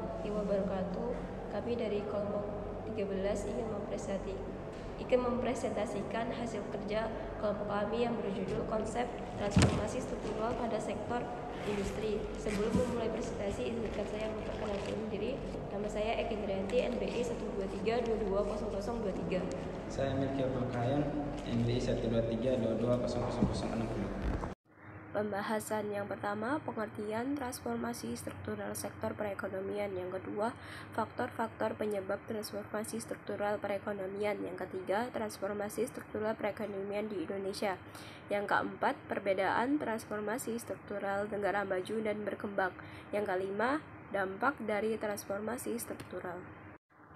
warahmatullahi wabarakatuh. Kami dari kelompok 13 ingin mempresentasikan hasil kerja kelompok kami yang berjudul konsep transformasi struktural pada sektor industri. Sebelum memulai presentasi, izinkan saya memperkenalkan diri. Nama saya Eki Indrianti, NBI 123220023. Saya Milky Abdulkayan, NBI 123220060. Pembahasan yang pertama, pengertian transformasi struktural sektor perekonomian. Yang kedua, faktor-faktor penyebab transformasi struktural perekonomian. Yang ketiga, transformasi struktural perekonomian di Indonesia. Yang keempat, perbedaan transformasi struktural negara maju dan berkembang. Yang kelima, dampak dari transformasi struktural.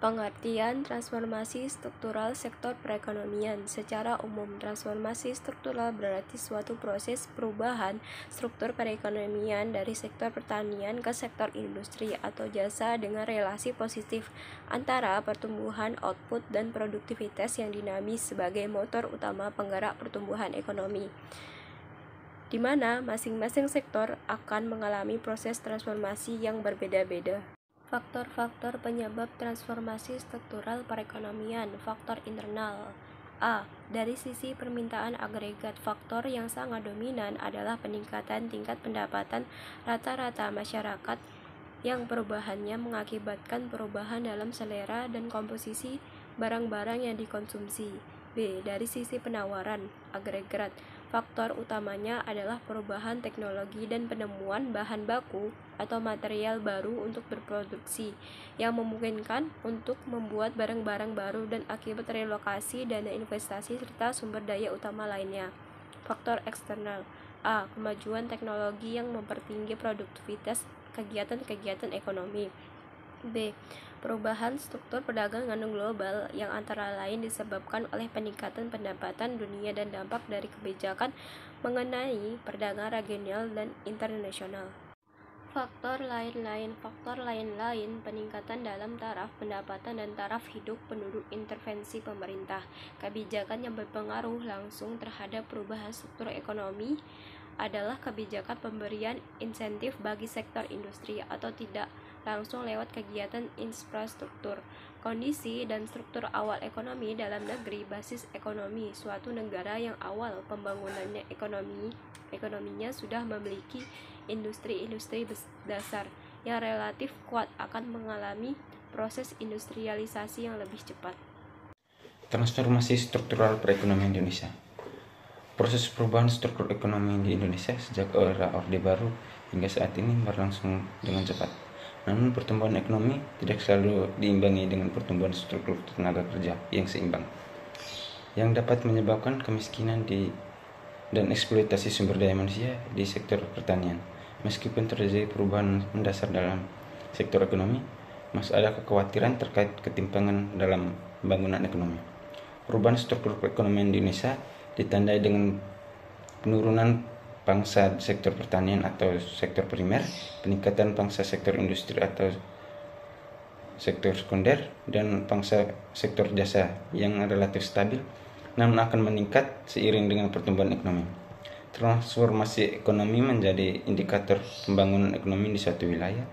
Pengertian transformasi struktural sektor perekonomian. Secara umum, transformasi struktural berarti suatu proses perubahan struktur perekonomian dari sektor pertanian ke sektor industri atau jasa dengan relasi positif antara pertumbuhan output dan produktivitas yang dinamis sebagai motor utama penggerak pertumbuhan ekonomi, di mana masing-masing sektor akan mengalami proses transformasi yang berbeda-beda. Faktor-faktor penyebab transformasi struktural perekonomian. Faktor internal. A. Dari sisi permintaan agregat, faktor yang sangat dominan adalah peningkatan tingkat pendapatan rata-rata masyarakat yang perubahannya mengakibatkan perubahan dalam selera dan komposisi barang-barang yang dikonsumsi. B. Dari sisi penawaran agregat, faktor utamanya adalah perubahan teknologi dan penemuan bahan baku atau material baru untuk berproduksi yang memungkinkan untuk membuat barang-barang baru dan akibat relokasi dana investasi serta sumber daya utama lainnya. Faktor eksternal. A. Kemajuan teknologi yang mempertinggi produktivitas kegiatan-kegiatan ekonomi. B. Perubahan struktur perdagangan global yang antara lain disebabkan oleh peningkatan pendapatan dunia dan dampak dari kebijakan mengenai perdagangan regional dan internasional. Faktor lain-lain. Peningkatan dalam taraf pendapatan dan taraf hidup penduduk, intervensi pemerintah, kebijakan yang berpengaruh langsung terhadap perubahan struktur ekonomi adalah kebijakan pemberian insentif bagi sektor industri atau tidak langsung lewat kegiatan infrastruktur. Kondisi dan struktur awal ekonomi dalam negeri. Basis ekonomi suatu negara yang awal pembangunannya ekonominya sudah memiliki industri dasar yang relatif kuat akan mengalami proses industrialisasi yang lebih cepat. Transformasi struktural perekonomian Indonesia. Proses perubahan struktur ekonomi di Indonesia sejak era Orde Baru hingga saat ini berlangsung dengan cepat. Namun pertumbuhan ekonomi tidak selalu diimbangi dengan pertumbuhan struktur tenaga kerja yang seimbang, yang dapat menyebabkan kemiskinan dan eksploitasi sumber daya manusia di sektor pertanian. Meskipun terjadi perubahan mendasar dalam sektor ekonomi, masih ada kekhawatiran terkait ketimpangan dalam pembangunan ekonomi. Perubahan struktur perekonomian di Indonesia ditandai dengan penurunan pangsa sektor pertanian atau sektor primer, peningkatan pangsa sektor industri atau sektor sekunder, dan pangsa sektor jasa yang relatif stabil namun akan meningkat seiring dengan pertumbuhan ekonomi. Transformasi ekonomi menjadi indikator pembangunan ekonomi di suatu wilayah.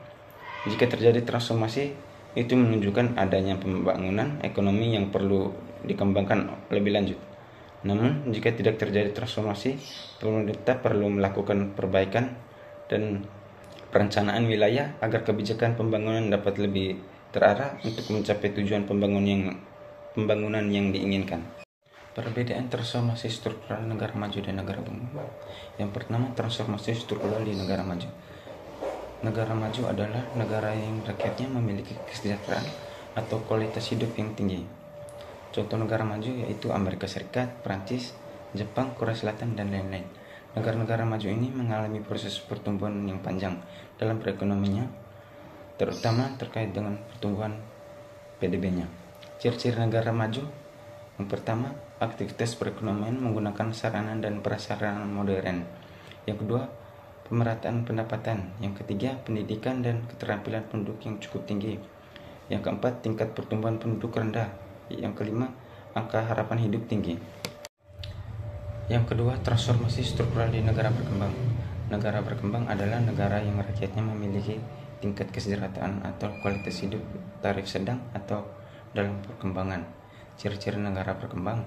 Jika terjadi transformasi, itu menunjukkan adanya pembangunan ekonomi yang perlu dikembangkan lebih lanjut. Namun, jika tidak terjadi transformasi, pemerintah perlu melakukan perbaikan dan perencanaan wilayah agar kebijakan pembangunan dapat lebih terarah untuk mencapai tujuan pembangunan yang diinginkan. Perbedaan transformasi struktural negara maju dan negara berkembang. Yang pertama, transformasi struktural di negara maju. Negara maju adalah negara yang rakyatnya memiliki kesejahteraan atau kualitas hidup yang tinggi. Contoh negara maju yaitu Amerika Serikat, Prancis, Jepang, Korea Selatan, dan lain-lain. Negara-negara maju ini mengalami proses pertumbuhan yang panjang dalam perekonomiannya, terutama terkait dengan pertumbuhan PDB-nya. Ciri-ciri negara maju. Yang pertama, aktivitas perekonomian menggunakan sarana dan prasarana modern. Yang kedua, pemerataan pendapatan. Yang ketiga, pendidikan dan keterampilan penduduk yang cukup tinggi. Yang keempat, tingkat pertumbuhan penduduk rendah. Yang kelima, angka harapan hidup tinggi. Yang kedua, transformasi struktural di negara berkembang. Negara berkembang adalah negara yang rakyatnya memiliki tingkat kesejahteraan atau kualitas hidup, taraf sedang atau dalam perkembangan. Ciri-ciri negara berkembang.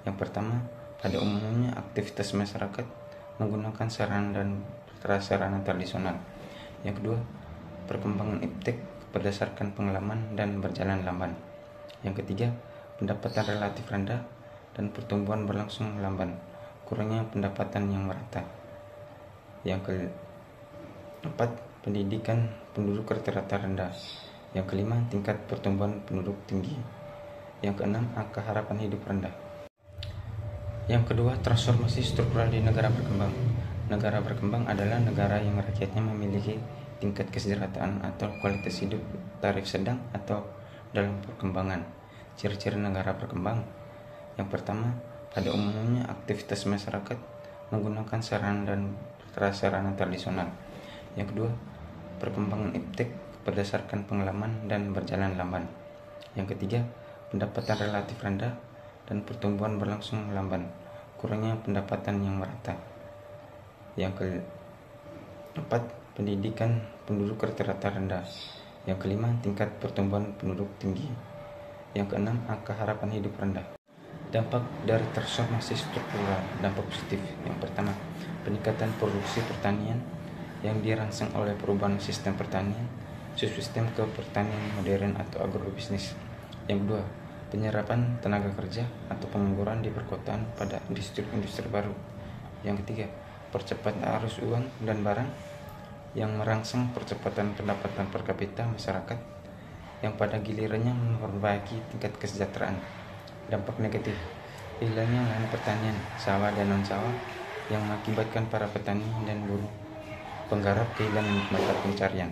Yang pertama, pada umumnya aktivitas masyarakat menggunakan sarana dan prasarana tradisional. Yang kedua, perkembangan iptek berdasarkan pengalaman dan berjalan lamban. Yang ketiga, pendapatan relatif rendah dan pertumbuhan berlangsung lamban, kurangnya pendapatan yang merata. Yang keempat, pendidikan penduduk rata-rata rendah. Yang kelima, tingkat pertumbuhan penduduk tinggi. Yang keenam, angka harapan hidup rendah. Yang kedua, transformasi struktural di negara berkembang. Negara berkembang adalah negara yang rakyatnya memiliki tingkat kesejahteraan atau kualitas hidup taraf sedang atau dalam perkembangan. Ciri-ciri negara berkembang. Yang pertama, pada umumnya aktivitas masyarakat menggunakan sarana dan prasarana tradisional. Yang kedua, perkembangan iptek berdasarkan pengalaman dan berjalan lamban. Yang ketiga, pendapatan relatif rendah dan pertumbuhan berlangsung lamban, kurangnya pendapatan yang merata. Yang keempat, pendidikan penduduk rata-rata rendah. Yang kelima, tingkat pertumbuhan penduduk tinggi. Yang keenam, angka harapan hidup rendah. Dampak dari transformasi struktural. Dampak positif. Yang pertama, peningkatan produksi pertanian yang dirangsang oleh perubahan sistem pertanian, subsistem ke pertanian modern atau agrobisnis. Yang kedua, penyerapan tenaga kerja atau pengangguran di perkotaan pada industri baru. Yang ketiga, percepatan arus uang dan barang yang merangsang percepatan pendapatan per kapita masyarakat yang pada gilirannya memperbaiki tingkat kesejahteraan. Dampak negatif, hilangnya lahan pertanian, sawah dan non-sawah yang mengakibatkan para petani dan buruh penggarap kehilangan mata pencarian.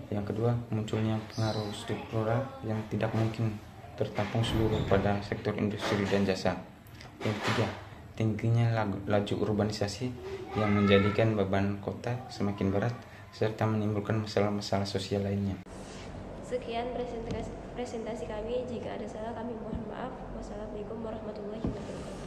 Yang kedua, munculnya pengaruh struktural yang tidak mungkin tertampung seluruh pada sektor industri dan jasa. Yang ketiga, tingginya laju urbanisasi yang menjadikan beban kota semakin berat serta menimbulkan masalah-masalah sosial lainnya. Sekian presentasi kami. Jika ada salah kami mohon maaf. Wassalamualaikum warahmatullahi wabarakatuh.